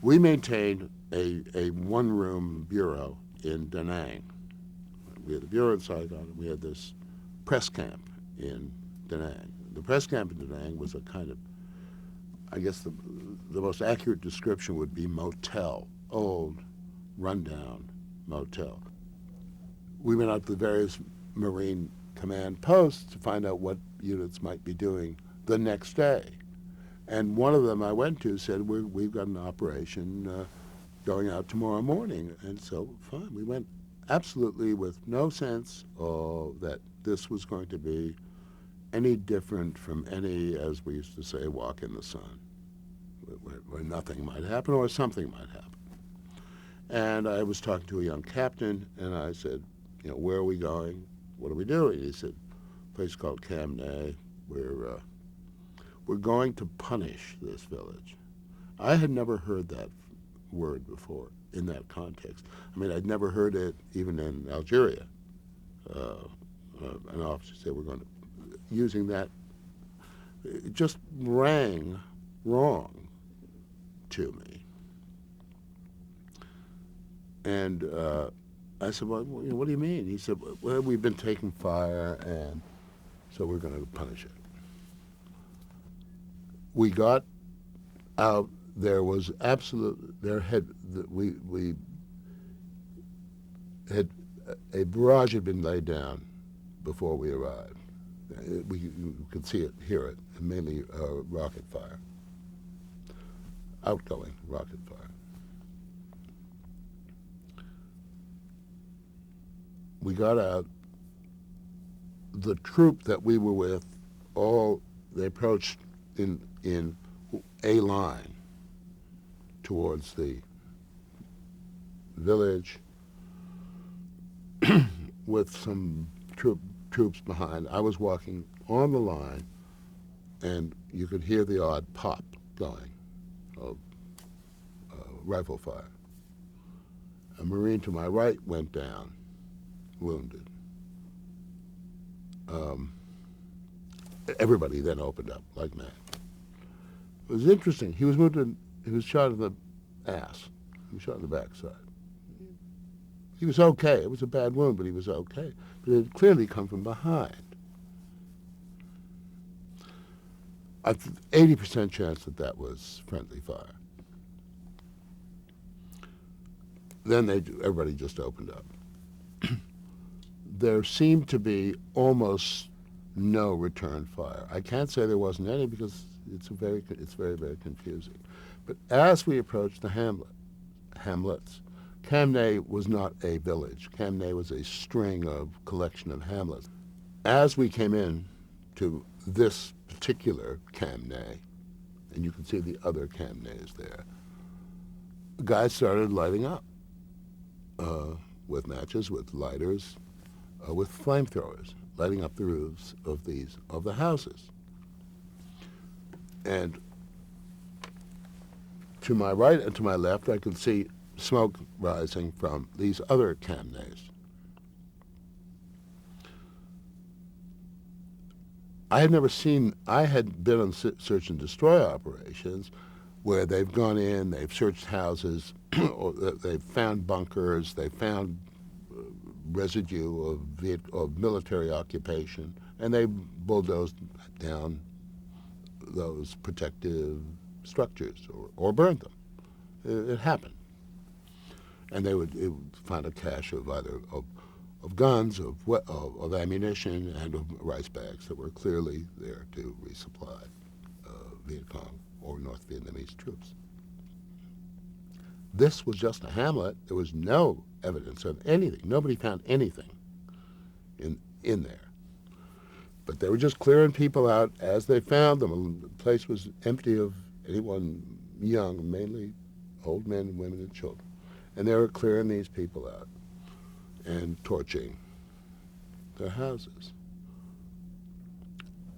We maintained a one-room bureau in Da Nang. We had a bureau in Saigon, and we had this press camp in Da Nang. The press camp in Da Nang was a kind of, I guess the most accurate description would be motel, old, rundown motel. We went out to the various Marine command posts to find out what units might be doing the next day. And one of them I went to said, we've got an operation going out tomorrow morning. And so, fine. We went absolutely with no sense that this was going to be any different from any, as we used to say, walk in the sun, where nothing might happen or something might happen. And I was talking to a young captain, and I said, where are we going? What are we doing? He said, a place called Camnay. We're going to punish this village. I had never heard that word before in that context. I mean, I'd never heard it even in Algeria. An officer said we're going to, using that, it just rang wrong to me. And I said, well, what do you mean? He said, well, we've been taking fire, and so we're going to punish it. We got out. There was we had, a barrage had been laid down before we arrived. You could see it, hear it, mainly rocket fire, outgoing rocket fire. We got out. The troop that we were with, they approached in a line towards the village with some troops behind. I was walking on the line, and you could hear the odd pop going of rifle fire. A Marine to my right went down, wounded. Everybody then opened up like mad. It was interesting. He was wounded. He was shot in the ass. He was shot in the backside. He was okay. It was a bad wound, but he was okay. But it had clearly come from behind. 80% chance that was friendly fire. Then everybody just opened up. There seemed to be almost no return fire. I can't say there wasn't any because it's very, very confusing. But as we approached the hamlets, Camnay was not a village. Camnay was a string of collection of hamlets. As we came in to this particular Camnay, and you can see the other Camnays there, guys started lighting up with matches, with lighters, with flamethrowers, lighting up the roofs of the houses. And to my right and to my left, I could see smoke rising from these other Camnays. I had been on search and destroy operations where they've gone in, they've searched houses, or they've found bunkers, they've found residue of military occupation, and they bulldozed down those protective structures or burned them. It happened. And they would find a cache of either of guns, of ammunition, and of rice bags that were clearly there to resupply Viet Cong or North Vietnamese troops. This was just a hamlet. There was no evidence of anything. Nobody found anything in there. But they were just clearing people out as they found them. The place was empty of anyone young, mainly old men, women, and children. And they were clearing these people out and torching their houses.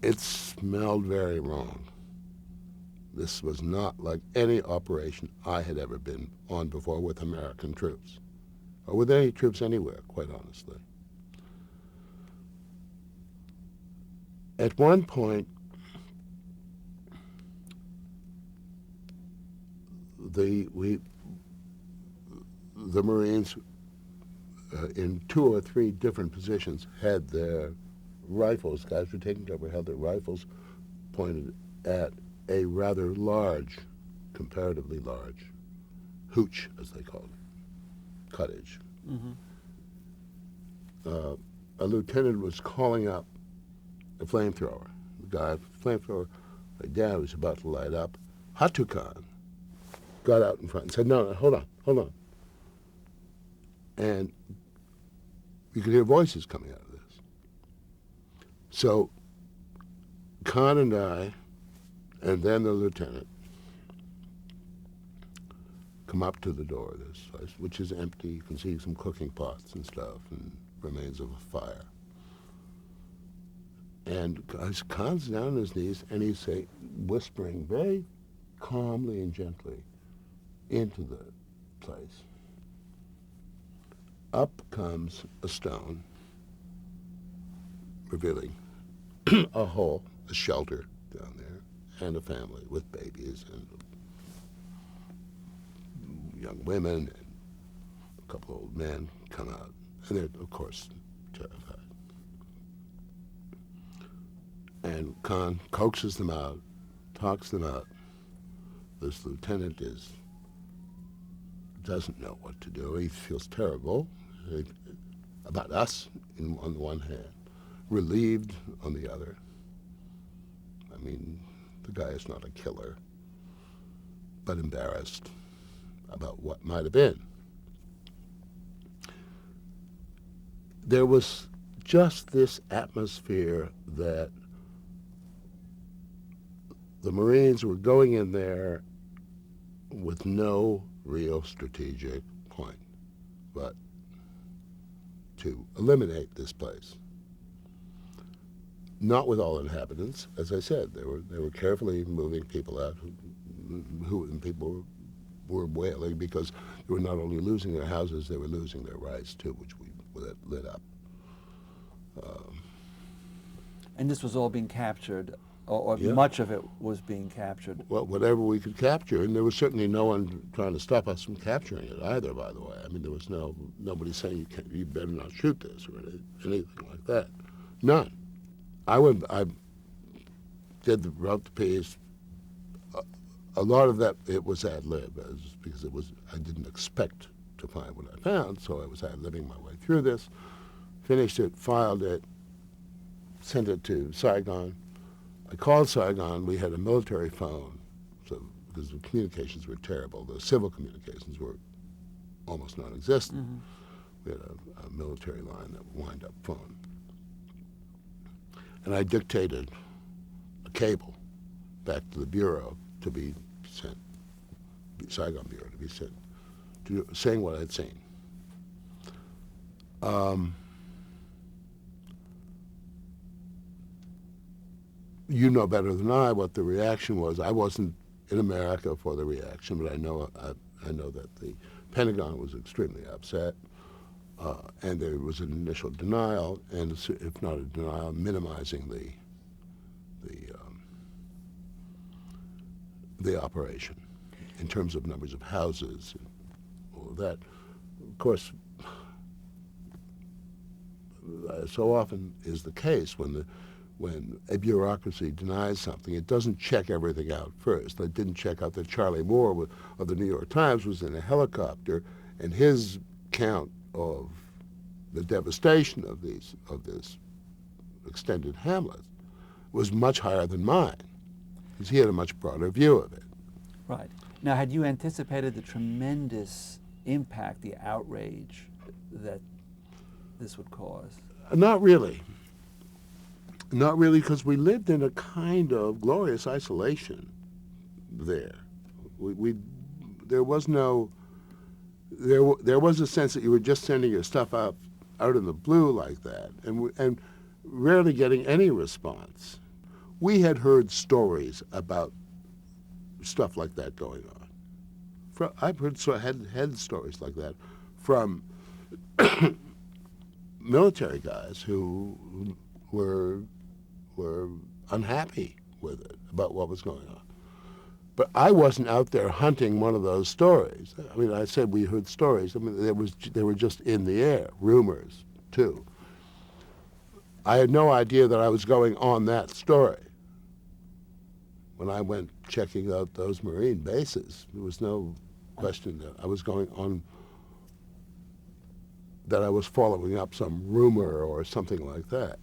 It smelled very wrong. This was not like any operation I had ever been on before with American troops, or with any troops anywhere, quite honestly. At one point, the Marines in 2 or 3 different positions had their rifles. Guys were taking cover, held their rifles pointed at a rather large, comparatively large, hooch, as they called it, cottage. Mm-hmm. A lieutenant was calling up a flamethrower. The guy, flamethrower, right down, was about to light up. Hatu Khan got out in front and said, no, hold on. And you could hear voices coming out of this. So Khan and I, and then the lieutenant, come up to the door of this place, which is empty. You can see some cooking pots and stuff and remains of a fire. And Khan's down on his knees, and he's whispering very calmly and gently into the place. Up comes a stone, revealing a hole, a shelter down there, and a family with babies and young women and a couple of old men come out. And they're, of course, terrified. And Khan coaxes them out, talks them out. This lieutenant doesn't know what to do. He feels terrible about us on the one hand, relieved on the other. I mean, the guy is not a killer, but embarrassed about what might have been. There was just this atmosphere that the Marines were going in there with no real strategic point, but to eliminate this place. Not with all inhabitants, as I said. They were carefully moving people out and people were wailing because they were not only losing their houses, they were losing their rights too, which we lit up. And this was all being captured, or Yeah. much of it was being captured. Well, whatever we could capture, and there was certainly no one trying to stop us from capturing it either, by the way. I mean, there was nobody saying you better not shoot this or anything like that. None. I wrote the piece. A lot of that, it was ad lib, because I didn't expect to find what I found, so I was ad libbing my way through this. Finished it, filed it, sent it to Saigon. I called Saigon. We had a military phone, so because the communications were terrible. The civil communications were almost non-existent. Mm-hmm. We had a military line, that wind-up phone. And I dictated a cable back to the Bureau to be sent, Saigon Bureau to be sent, saying what I'd seen. You know better than I what the reaction was. I wasn't in America for the reaction, but I know that the Pentagon was extremely upset, and there was an initial denial, and if not a denial, minimizing the operation in terms of numbers of houses and all of that. Of course, so often is the case when a bureaucracy denies something, it doesn't check everything out first. It didn't check out that Charlie Moore of the New York Times was in a helicopter, and his count of the devastation of this extended hamlet was much higher than mine, because he had a much broader view of it. Right. Now, had you anticipated the tremendous impact, the outrage that this would cause? Not really. Not really, because we lived in a kind of glorious isolation there. There was a sense that you were just sending your stuff out in the blue like that, and rarely getting any response. We had heard stories about stuff like that going on. I've heard had stories like that from military guys who were unhappy with it, about what was going on. But I wasn't out there hunting one of those stories. I mean, I said we heard stories. I mean, they were just in the air, rumors, too. I had no idea that I was going on that story. When I went checking out those Marine bases, there was no question that I was going on, that I was following up some rumor or something like that.